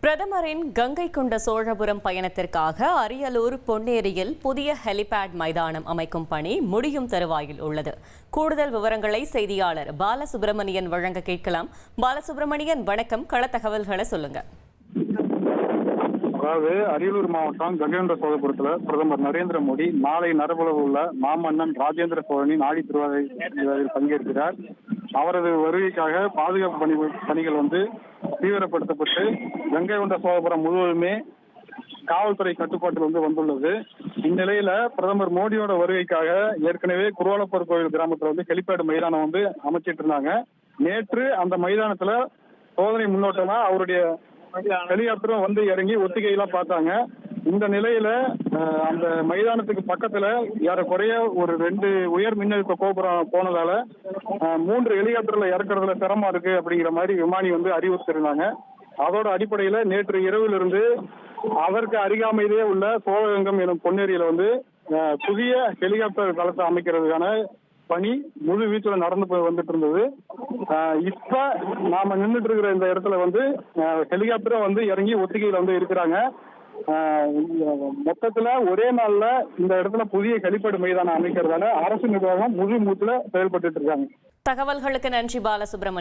பிரதமரின் கங்கை கொண்ட சோழபுரம் பயணத்திற்காக அரியலூர் பொன்னேரியில் புதிய ஹெலிபேட் மைதானம் அமைக்கும் பணி முடியும் தருவாயில் உள்ளது. கூடுதல் விவரங்களை செய்தியாளர் பாலசுப்ரமணியன் வழங்க கேட்கலாம். பாலசுப்ரமணியன், வணக்கம். கள தகவல்களை சொல்லுங்க. அதாவது அரியலூர் மாவட்டம் கங்கை கொண்ட சோழபுரத்துல பிரதமர் நரேந்திர மோடி நாளை நடைபெற உள்ள மாமன்னன் ராஜேந்திர சோழனின் ஆடி திருவிழாவில் பங்கேற்கிறார். அவரது வருகைக்காக பாதுகாப்பு பணிகள் தீவிரப்படுத்தப்பட்டு கங்கை கொண்ட சோழபுரம் முழுவதுமே காவல்துறை கட்டுப்பாட்டில் வந்துள்ளது. இந்நிலையில பிரதமர் மோடியோட வருகைக்காக ஏற்கனவே குருவாலப்பர் கோவில் கிராமத்துல ஹெலிபேட் மைதானம் அமைச்சிட்டு இருந்தாங்க. நேற்று அந்த மைதானத்துல சோதனை முன்னோட்டமா அவருடைய ஹெலிகாப்டரும் இறங்கி ஒத்திகையெல்லாம் பார்த்தாங்க. இந்த நிலையில அந்த மைதானத்துக்கு பக்கத்துல ஏறக்குறைய ஒரு 2 உயர் மின்னழுத்த கோபுரம் போனதால 3 ஹெலிகாப்டர்ல இறக்குறதுல சிரமம் இருக்கு அப்படிங்கிற மாதிரி விமானி அறிவுறுத்திருந்தாங்க. அதோட அடிப்படையில நேற்று இரவிலிருந்து அதற்கு அருகாமையிலே உள்ள சோழகங்கம் எனும் பொன்னேரியில புதிய ஹெலிகாப்டர் தளத்தை அமைக்கிறதுக்கான பணி முழு வீச்சுல நடந்து வந்துட்டு இருந்தது. இப்ப நாம நின்றுட்டு இருக்கிற இந்த இடத்துல ஹெலிகாப்டரும் இறங்கி ஒத்திகையில இருக்கிறாங்க. மொத்தத்துல ஒரே நாள்ல இந்த இடத்துல புதிய ஹெலிபேட் மைதானம் அமைக்கிறதால அரசு நிர்வாகம் முழு மூச்சுல செயல்பட்டு இருக்காங்க. தகவல்களுக்கு நன்றி பாலசுப்ரமணியன்.